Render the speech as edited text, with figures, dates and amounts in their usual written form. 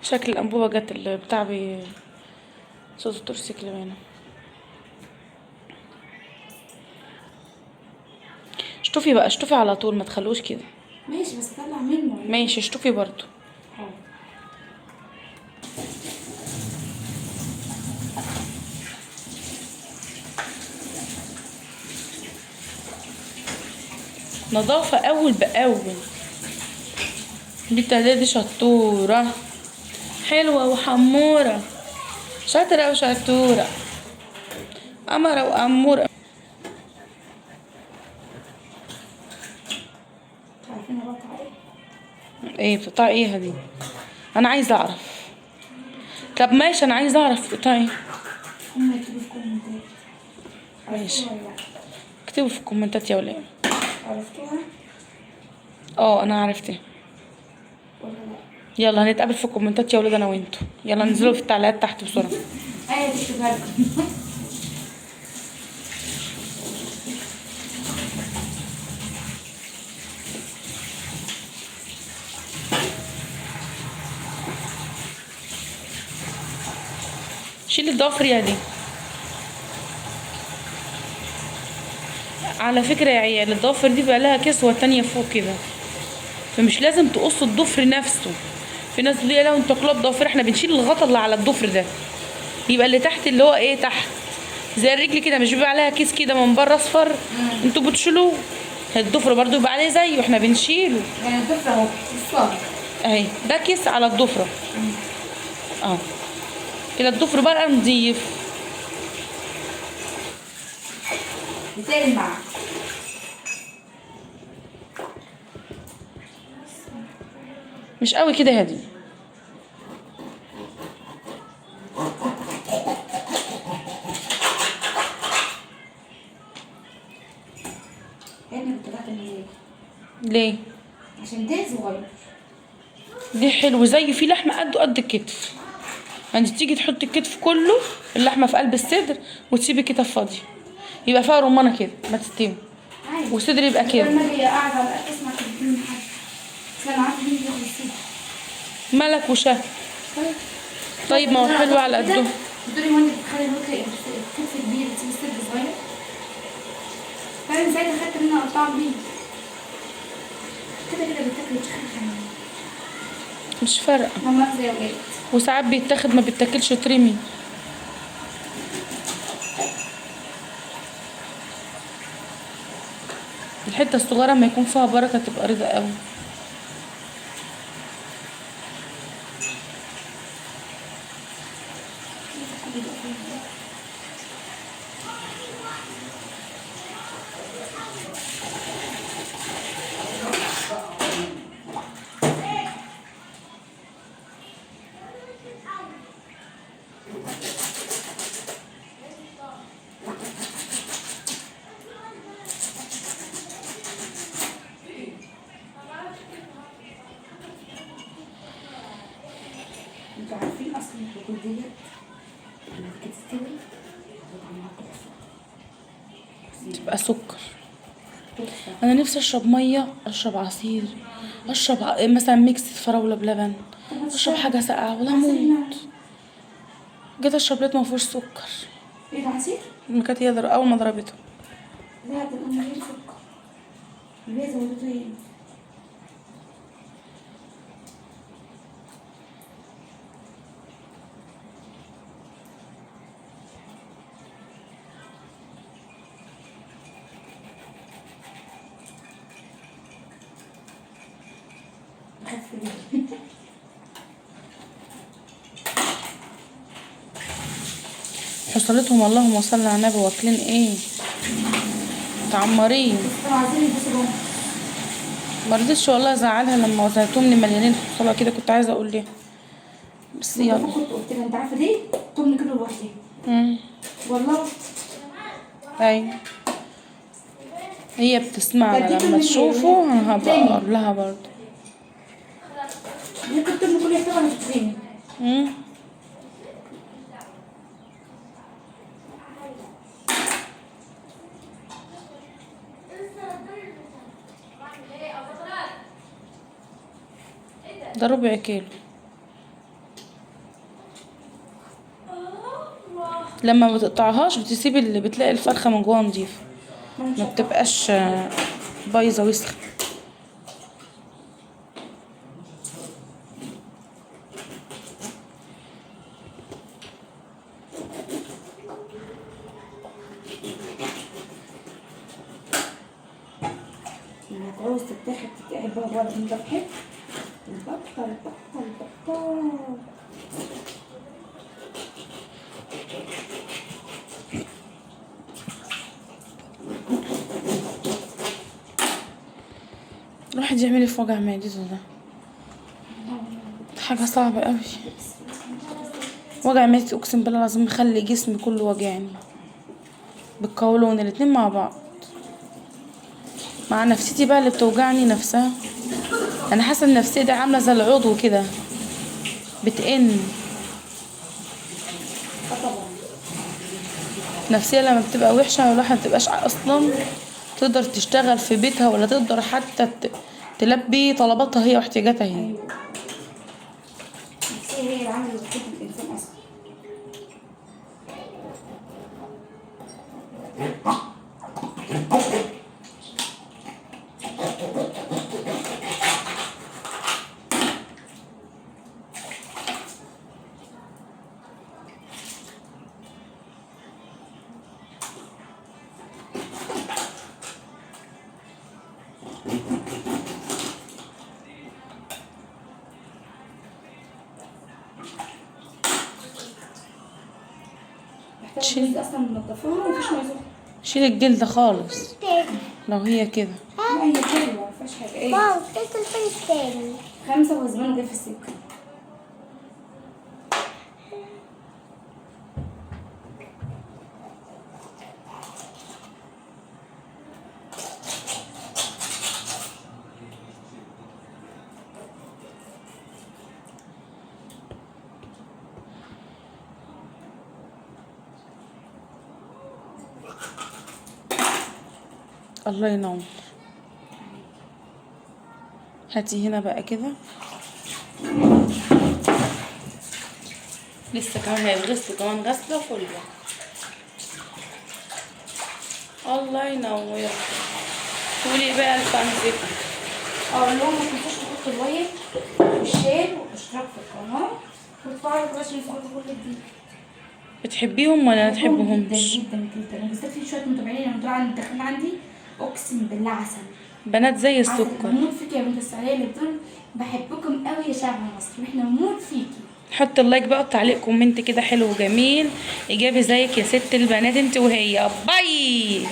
شكل الانبوبه جت البتاع صوت التورسيكل هنا. اشطفي بقى، اشطفي على طول، ما تخلوش كده. ماشي بس طلع منه. ماشي اشطفي برضو. نظافة اول باول. البنت دي شطورة، حلوة وحمورة، شاطرة وشطورة، قمرة وأمورة. عارفين بقطع ايه بتقطعي ايه دي؟ انا عايزة اعرف. طب ماشي، انا عايزة اعرف بتقطعي. هم يكتبوا في كومنتات. ماشي، اكتبوا في الكومنتات يا ولاد. عرفتوها انا عرفتها. ولا لا؟ يلا هنتقابل في الكومنتات يا ولاد انا وانتوا. يلا انزلوا في التعليقات تحت بسرعة. ايوه تكتبها لكم. شيل الضفر يا دي. على فكرة يا عيال، الضفر دي بقى لها كسوة تانية فوق كده، فمش لازم تقصوا الضفر نفسه. في ناس اللي لو انتوا كلاب ضفر، احنا بنشيل الغطا اللي على الضفر ده، يبقى اللي تحت اللي هو ايه تحت زي الرجل كده، مش بيبقى عليها كيس كده من بره اصفر، انتوا بتشيلوه. الضفر برضو يبقى عليه زيه، احنا بنشيله. يعني الضفر اهو الصار اهي ده كيس على الضفره اهو كده، الضفر بقى نضيف. بتلمع. مش قوي كده هادي. هنا بتاعت المزاج ليه؟ عشان ده صغير. دي حلو زيه، في لحمه قده قد الكتف. انت تيجي تحطي الكتف كله، اللحمه في قلب الصدر، وتسيبي كتف فاضيه، يبقى فيها رمانه كده ما تستوي، عادي. والصدر يبقى كده. لما اجي قاعده على الاكل اسمع كلمتين من حد، بس انا عارفه مين بياخد الصدر. ملك وشهد. طيب ما هو حلو على قده. بتقولي هو انت بتخلي الكتف كبير بتسيب الصدر صغير؟ فانا ساعتها خدت منها قطعه بيه كده بيتاكل وتخلي مش فارقه، ماما زي ولاد. وساعات بيتاخد ما بيتاكلش ترمي. الحته الصغيره ما يكون فيها بركه تبقى رضا قوي. انتوا عارفين اصلا الرجول ديت لما تيجي تستوي طعمها تحفه. تبقى سكر. انا نفسي اشرب ميه، اشرب عصير، اشرب مثلا ميكس فراوله بلبن، اشرب حاجه ساقعه ولا موت. جيت اشرب لقيت ما فيهوش سكر. ايه ده عصير؟ ما كانت هي اول ما ضربته. لا ده من غير سكر. ليه زودته ايه؟ حصلتهم اللهم صل على النبي، واكلين ايه؟ متعمرين. كانوا عايزين يلبسوا. ما رضيتش والله ازعلها لما وزعتهم لي مليانين حصلها كده، كنت عايزه اقول ليه بس يلا. كنت قلت لها انت عارفه ليه؟ تمني كده لوحدي. والله ايوه هي بتسمعنا لما تشوفه، انا هبقى اقول لها برضه. ممكن تمني كل يحتوى على تترمي. ده ربع كيلو. لما ما تقطعهاش بتسيب اللي بتلاقي الفرخه من جوه نضيفه، مش ما بتبقاش بايظه وسخه. لما تعوز تتاخد تتقعد بقى بره من فتحت بطل بطل بطل. الواحد يعمل ايه في وجع معدته ده؟ حاجه صعبه قوي. وجع معدتي اقسم بالله العظيم مخلي جسمي كله وجعني بالقولون الاتنين مع بعض، مع نفسيتي بقى اللي بتوجعني نفسها. انا حاسه النفسيه دي عامله زي العضو كده بتئن. طبعا نفسيه لما بتبقى وحشه الواحد متبقاش اصلا تقدر تشتغل في بيتها، ولا تقدر حتى تلبي طلباتها هي واحتياجاتها هي. ايوه النفسية هي العامل اللي بتحب الانسان اصلا. محتاجة جزء اصلا منضفاها ومفيش ميه سخنة. شيل الجلد خالص لو هي كده. لا هي حلوة مفيهاش حاجة. ايه واو تاكل فين التاني؟ 5 وزمان جاي في السكة. الله ينور. هاتي هنا بقى كده، لسه كمان هيتغسلوا كمان غسله فله. الله ينور. قولي بقى الفانزك. اقول لهم ما تنسوش تحطوا اللايك والشير والاشتراك في القناة وتفعلوا الجرس عشان يوصلكوا كل جديد. بتحبيهم ولا ما تحبهمش؟ جدا جدا جدا. انا بالذات في شوية متابعين لما طلعوا عندي داخلين عندي اقسم بالله عسل. بنات زي عسل. السكر. بموت فيك يا بنت السعودية اللي بتقول بحبكم قوي يا شعب مصر، واحنا بنموت فيكي. حط اللايك بقى وتعليق كومنت كده حلو وجميل ايجابي زيك يا ست البنات انت وهي. باي.